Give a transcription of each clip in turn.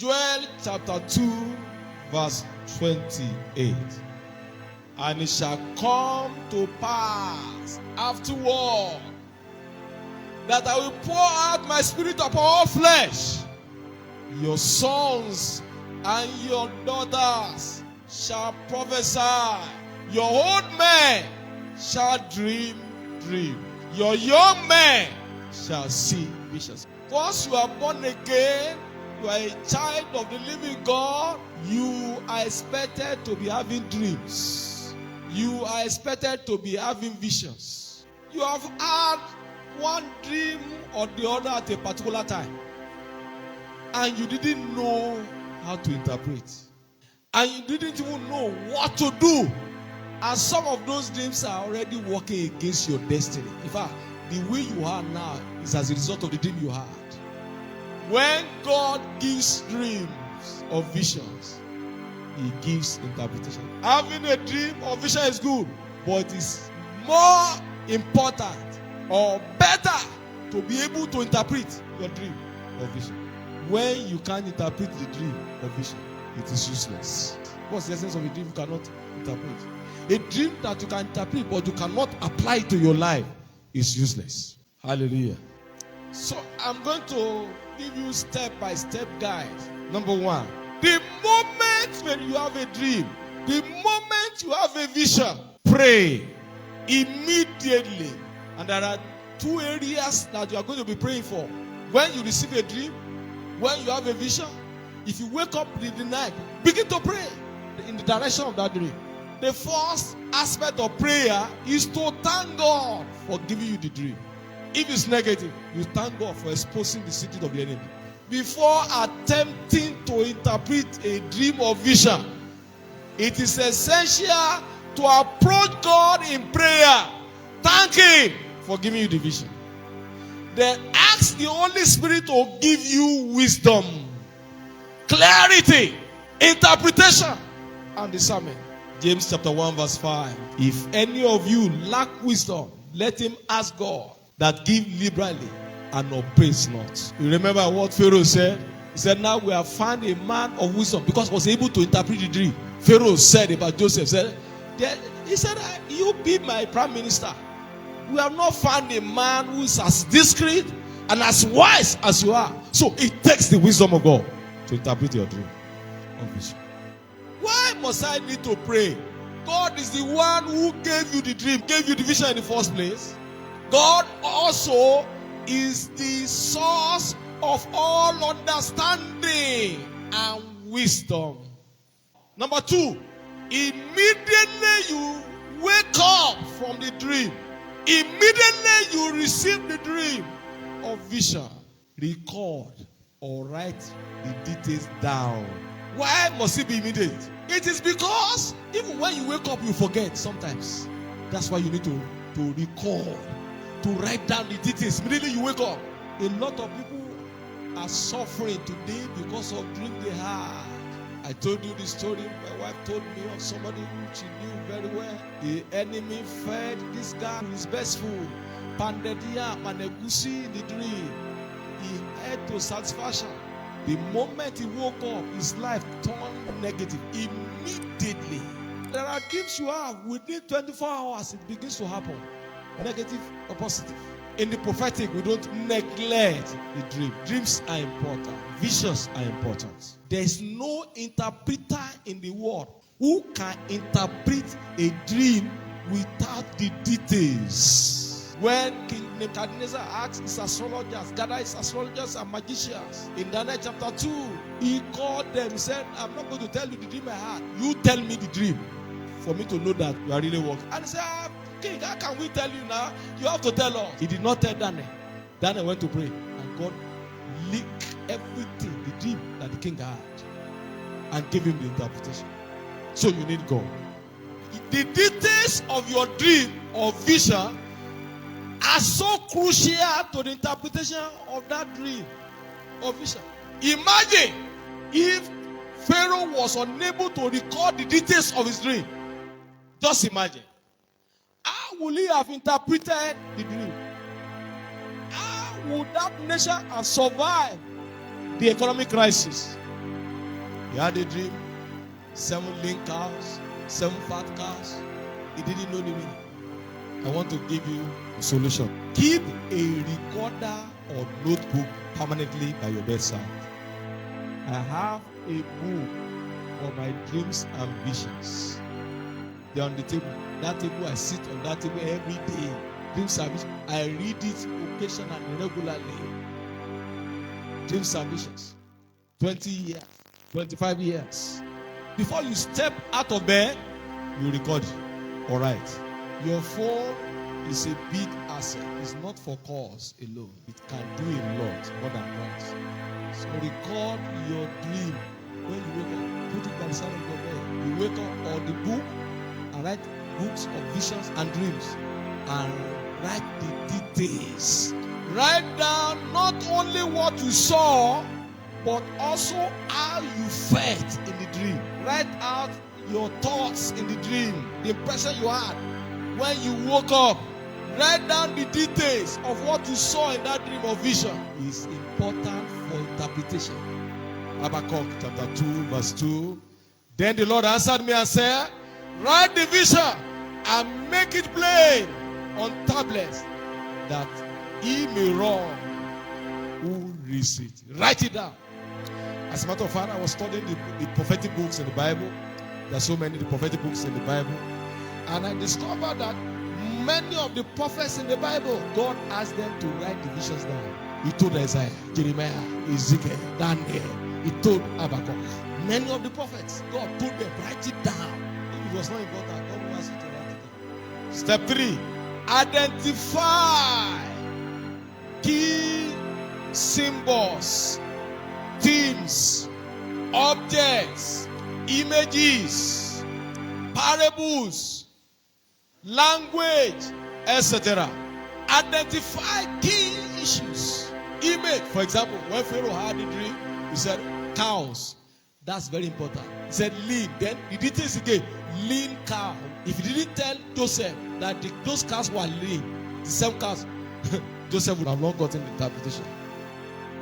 Joel chapter 2 verse 28. And it shall come to pass afterward that I will pour out my spirit upon all flesh. Your sons and your daughters shall prophesy. Your old men shall dream dreams. Your young men shall see visions. Once you are born again, you are a child of the living God, you are expected to be having dreams. You are expected to be having visions. You have had one dream or the other at a particular time, and you didn't know how to interpret, and you didn't even know what to do. And some of those dreams are already working against your destiny. In fact, the way you are now is as a result of the dream you had. When God gives dreams or visions, He gives interpretation. Having a dream or vision is good, but it's more important or better to be able to interpret your dream or vision. When you can't interpret the dream or vision, it is useless. What's the essence of a dream you cannot interpret? A dream that you can interpret but you cannot apply to your life is useless. Hallelujah. So I'm going to give you step-by-step guide. Number one, the moment when you have a dream, the moment you have a vision, pray immediately. And there are two areas that you are going to be praying for. When you receive a dream, when you have a vision, if you wake up in the night, begin to pray in the direction of that dream. The first aspect of prayer is to thank God for giving you the dream. If it's negative, you thank God for exposing the secret of the enemy. Before attempting to interpret a dream or vision, it is essential to approach God in prayer. Thank Him for giving you the vision. Then ask the Holy Spirit to give you wisdom, clarity, interpretation, and discernment. James chapter 1 verse 5. If any of you lack wisdom, let him ask God that give liberally and upbraids not. You remember what Pharaoh said? He said, now we have found a man of wisdom, because he was able to interpret the dream. Pharaoh said about Joseph, he said, you be my prime minister. We have not found a man who is as discreet and as wise as you are. So it takes the wisdom of God to interpret your dream or vision. Why must I need to pray? God is the one who gave you the dream, gave you the vision in the first place. God also is the source of all understanding and wisdom. Number two, immediately you wake up from the dream, immediately you receive the dream or vision, record or write the details down. Why must it be immediate? It is because even when you wake up, you forget sometimes. That's why you need to record, to write down the details. Immediately you wake up. A lot of people are suffering today because of dream they had. I told you the story. My wife told me of somebody who she knew very well. The enemy fed this guy with his best food, pounded yam and egusi in the dream. He had to satisfaction. The moment he woke up, his life turned negative immediately. There are dreams you have within 24 hours, it begins to happen. Negative or positive. In the prophetic, we don't neglect the dream. Dreams are important. Visions are important. There is no interpreter in the world who can interpret a dream without the details. When King Nebuchadnezzar asked his astrologers, gathered his astrologers and magicians, in Daniel chapter 2, he called them, he said, I'm not going to tell you the dream I had. You tell me the dream for me to know that you are really working. And he said, King, how can we tell you now? You have to tell us. He did not tell Daniel. Daniel went to pray, and God leaked everything, the dream that the king had, and gave him the interpretation. So you need God. The details of your dream or vision are so crucial to the interpretation of that dream or vision. Imagine if Pharaoh was unable to record the details of his dream. Just imagine. How would he have interpreted the dream? How would that nation have survived the economic crisis? He had a dream, 7 lean cows, 7 fat cows. He didn't know the meaning. I want to give you a solution. Keep a recorder or notebook permanently by your bedside. I have a book for my dreams and visions. They're on the table. That table, I sit on that table every day. Dreams and visions. I read it occasionally, regularly. Dreams and visions. 20 years, 25 years. Before you step out of bed, you record it. All right. Your phone is a big asset. It's not for calls alone. It can do a lot more than calls. So record your dream. When you wake up, put it by the side of your bed. You wake up, or the book, and write books of visions and dreams. And write the details. Write down not only what you saw, but also how you felt in the dream. Write out your thoughts in the dream, the impression you had when you woke up. Write down the details of what you saw in that dream or vision. It's important for interpretation. Habakkuk chapter 2 verse 2. Then the Lord answered me and said, write the vision and make it plain on tablets, that he may run who reads it. Write it down. As a matter of fact, I was studying the prophetic books in the Bible. There are so many prophetic books in the Bible. And I discovered that many of the prophets in the Bible, God asked them to write the visions down. He told Isaiah, Jeremiah, Ezekiel, Daniel. He told Habakkuk. Many of the prophets, God told them, write it down. If it was not important, God wants you to write it down. Step 3, identify key symbols, themes, objects, images, parables, language, etc. Identify key issues. Image, for example, when Pharaoh had a dream, he said cows. That's very important. He said lean. Then the details again, lean cow. If he didn't tell Joseph that those cows were lean, the same cows, Joseph would have not gotten the interpretation.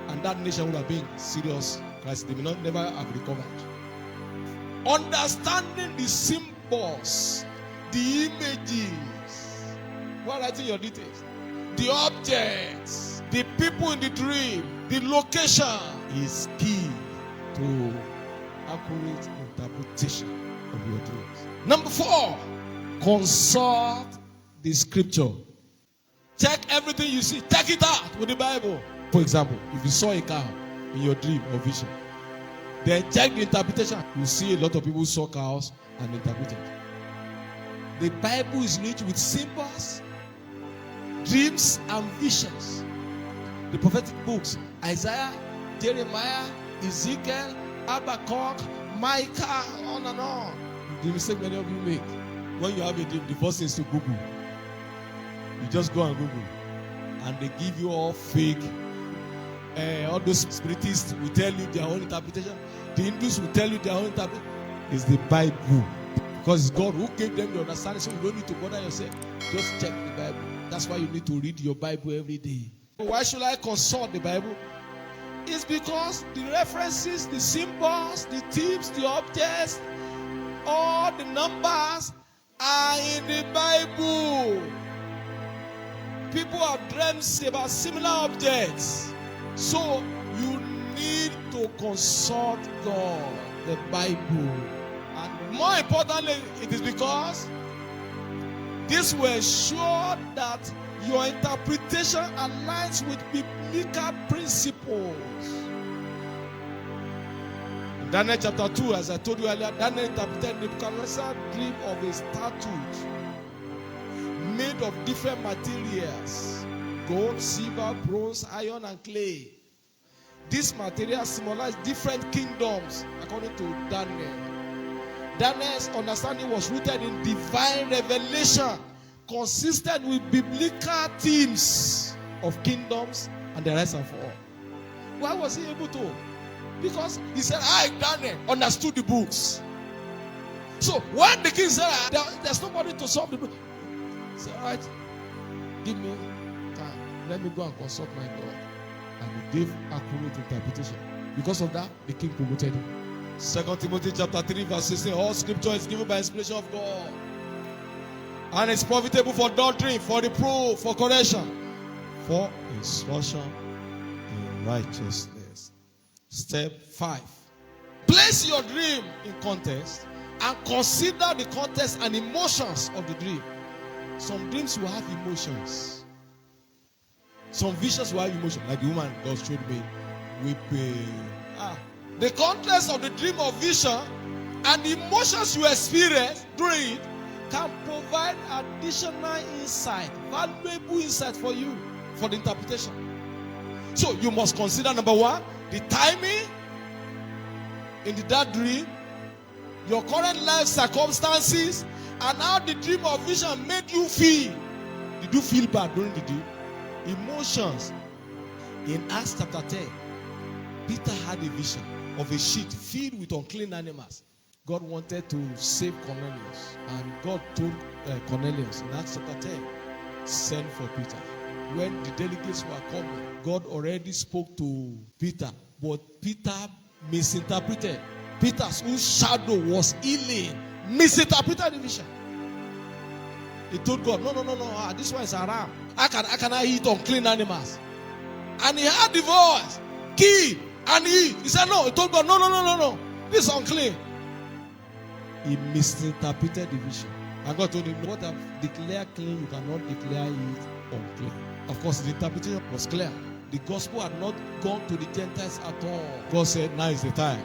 And that nation would have been serious crisis. They may not never have recovered. Understanding the symbols, the images, while writing your details, the objects, the people in the dream, the location is key to accurate interpretation of your dreams. Number 4, consult the scripture. Check everything you see. Take it out with the Bible. For example, if you saw a cow in your dream or vision, then check the interpretation. You see a lot of people saw cows and interpreted. The Bible is rich with symbols, dreams, and visions. The prophetic books, Isaiah, Jeremiah, Ezekiel, Habakkuk, Micah, on and on. The mistake many of you make. When you have a dream, the first thing is to Google. You just go and Google. And they give you all fake. All those spiritists will tell you their own interpretation. The Hindus will tell you their own interpretation. It's the Bible. Because it's God who gave them the understanding, so you don't need to bother yourself. Just check the Bible. That's why you need to read your Bible every day. Why should I consult the Bible? It's because the references, the symbols, the themes, the objects, all the numbers are in the Bible. People have dreams about similar objects. So you need to consult God, the Bible. And more importantly, it is because this will ensure that your interpretation aligns with biblical principles. In Daniel chapter 2, as I told you earlier, Daniel interpreted Nebuchadnezzar's dream of a statue made of different materials: gold, silver, bronze, iron, and clay. These materials symbolize different kingdoms, according to Daniel. Daniel's understanding was rooted in divine revelation, consistent with biblical themes of kingdoms and the rest of all. Why was he able to? Because he said, I, Daniel, understood the books. So when the king said, there's nobody to solve the book, he said, all right, give me time. Let me go and consult my God. And he gave accurate interpretation. Because of that, the king promoted him. 2 Timothy chapter 3 verse 16. All scripture is given by inspiration of God. And it's profitable for doctrine, for reproof, for correction, for instruction in righteousness. Step 5. Place your dream in context and consider the context and emotions of the dream. Some dreams will have emotions. Some visions will have emotions. Like the woman God showed me weeping. The context of the dream or vision and the emotions you experience during it can provide additional insight, valuable insight for you, for the interpretation. So you must consider, number 1, the timing in that dream, your current life circumstances, and how the dream or vision made you feel. Did you feel bad during the dream? Emotions. In Acts chapter 10, Peter had a vision of a sheet filled with unclean animals. God wanted to save Cornelius, and God told Cornelius in Acts chapter 10, send for Peter. When the delegates were coming, God already spoke to Peter, but Peter misinterpreted. Peter's whose shadow was healing misinterpreted the vision. He told God, no, this one is a ram. How can I eat unclean animals? And he heard the voice, kill and eat. He said no. He told God, no, this is unclean. He misinterpreted the vision. And God told him, what I've declared clean, you cannot declare it unclean. Of course, the interpretation was clear. The gospel had not gone to the Gentiles at all. God said, now is the time.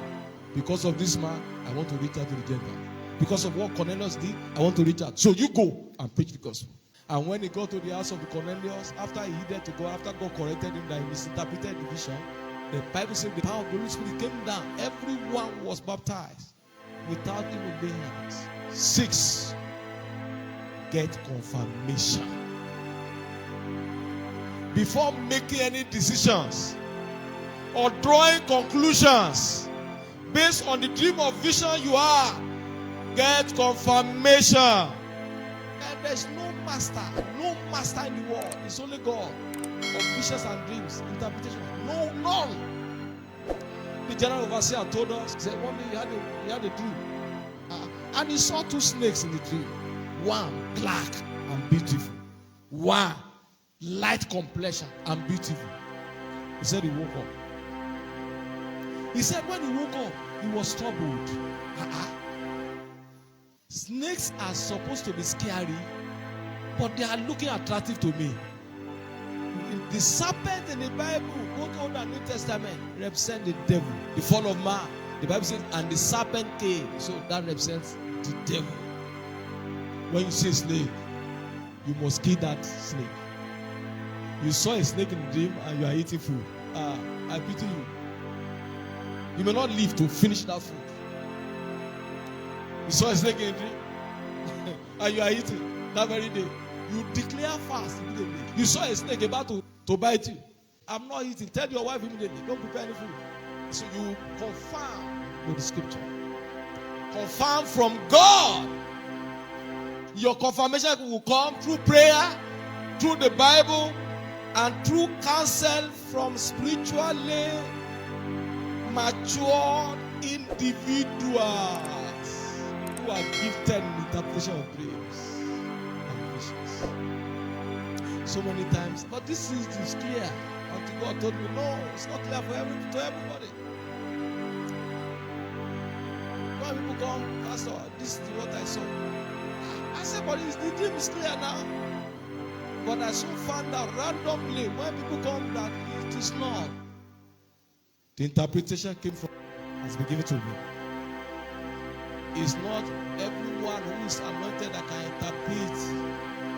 Because of this man, I want to reach out to the Gentiles. Because of what Cornelius did, I want to reach out. So you go and preach the gospel. And when he got to the house of the Cornelius, after he heeded to God, after God corrected him that he misinterpreted the vision, the Bible said the power of the Holy Spirit came down. Everyone was baptized without even laying hands. 6, get confirmation. Before making any decisions or drawing conclusions based on the dream or vision you are, get confirmation. And there's no master in the world. It's only God of visions and dreams, interpretation. No, none. The general overseer told us, he said one day he had a dream. And he saw 2 snakes in the dream. One black and beautiful. One light complexion and beautiful. He said he woke up. He said when he woke up, he was troubled. Snakes are supposed to be scary, but they are looking attractive to me. The serpent in the Bible, both Old and New Testament, represent the devil, the fall of man. The Bible says, and the serpent came. So that represents the devil. When you see a snake, you must kill that snake. You saw a snake in the dream and you are eating food. I pity you. You may not live to finish that food. You saw a snake in the dream and you are eating that very day. You declare fast immediately. You saw a snake about to bite you. I'm not eating. Tell your wife immediately. Don't prepare any food. So you confirm with the scripture. Confirm from God. Your confirmation will come through prayer, through the Bible, and through counsel from spiritually matured individuals who are gifted in the interpretation of dreams and visions. So many times, but this is clear. Until God told me, no, it's not clear to everybody. When people come, Pastor, this is what I saw. I said, but the dream is clear now. But I soon found out randomly when people come that it is not. The interpretation came from, has been given to me. It's not everyone who is anointed that can interpret.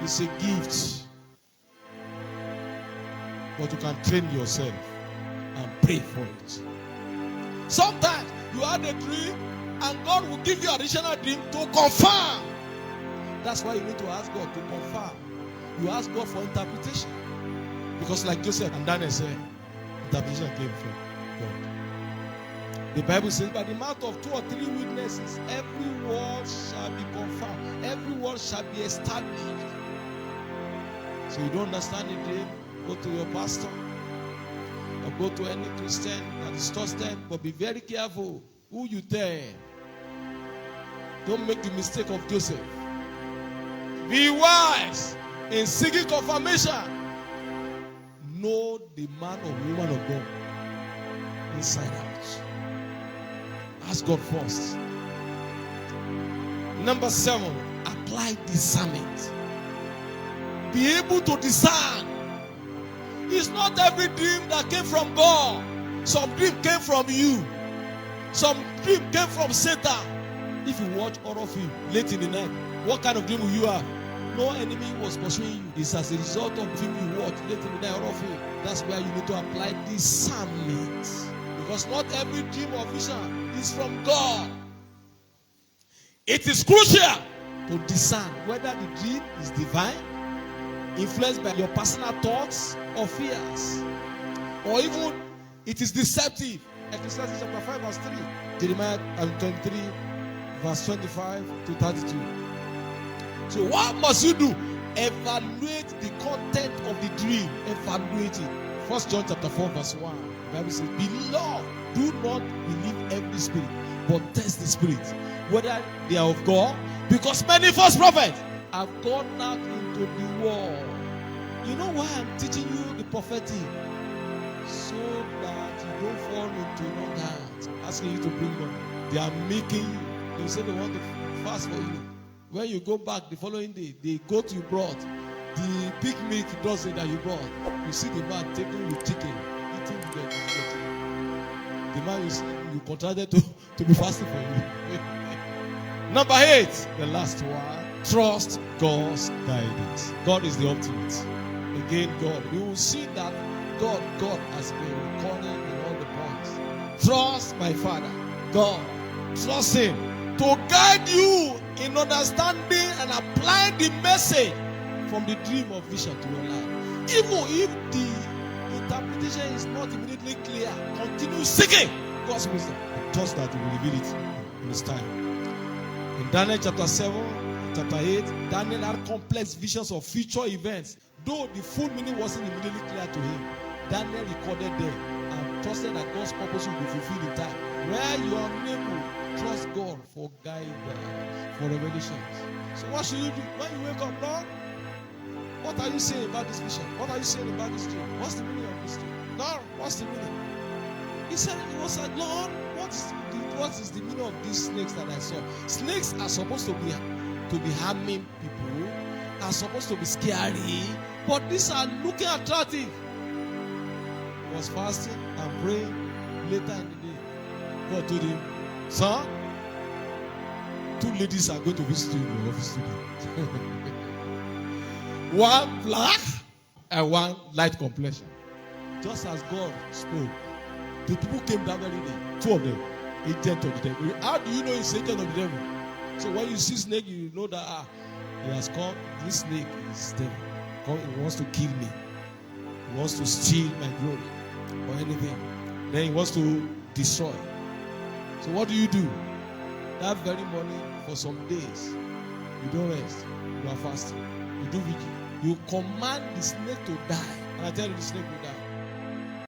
It's a gift. But you can train yourself and pray for it. Sometimes you had a dream and God will give you additional dream to confirm. That's why you need to ask God to confirm. You ask God for interpretation. Because like Joseph and Daniel said, interpretation came from God. The Bible says, by the mouth of 2 or 3 witnesses, every word shall be confirmed. Every word shall be established. So you don't understand the dream, go to your pastor or go to any Christian that is trusted, but be very careful. who you tell. Don't make the mistake of Joseph. Be wise in seeking confirmation. Know the man or woman of God inside out. Ask God first. Number 7, apply discernment. Be able to discern. It's not every dream that came from God. Some dream came from you. Some dream came from Satan. If you watch horror film late in the night, what kind of dream will you have? No enemy was pursuing you. It's as a result of the film you watch late in the night, horror film. That's where you need to apply discernment. Because not every dream or vision is from God. It is crucial to discern whether the dream is divine, influenced by your personal thoughts or fears, or even it is deceptive. Ecclesiastes chapter 5 verse 3, Jeremiah 23 verse 25 to 32. So what must you do? Evaluate the content of the dream. Evaluate it. 1 John chapter 4 verse 1. The Bible says, beloved, do not believe every spirit, but test the spirit, whether they are of God, because many false prophets have gone out into the world. You know why I'm teaching you the prophetic? So that you don't fall into wrong hands, asking you to bring money. They are making you. They say they want to fast for you. When you go back the following day, they go to you brought the big milk dozen that you brought. You see the man taking with chicken, eating the chicken. The man you contracted to be fasting for you. Number 8, the last one. Trust God's guidance. God is the ultimate. Again, God. You will see that God has been recording in all the points. Trust my Father, God. Trust Him to guide you in understanding and applying the message from the dream or vision to your life. Even if the interpretation is not immediately clear, continue seeking God's wisdom. Trust that He will reveal it in His time. In Daniel chapter 7, chapter 8, Daniel had complex visions of future events. Though the full meaning wasn't immediately clear to him, Daniel recorded them and trusted that God's purpose will be fulfilled in time. Where you are unable, trust God for guidance, for revelations. So what should you do? When you wake up, Lord, what are you saying about this vision? What are you saying about this dream? What's the meaning of this dream? Lord, what's the meaning? He was like, Lord, what is the meaning of these snakes that I saw? Snakes are supposed to be harming people, are supposed to be scary, but these are looking attractive. He was fasting and praying later in the day. God told him, son, 2 ladies are going to visit you in your office today. One black and one light complexion. Just as God spoke, the people came that very day. 2 of them, agent of the devil. How do you know it's agent of the devil? So when you see snake, you know that he has come. This snake is devil. He wants to kill me. He wants to steal my glory or anything. Then he wants to destroy. So what do? That very morning, for some days, you don't rest. You are fasting. You do vigil. You command the snake to die. And I tell you, the snake will die.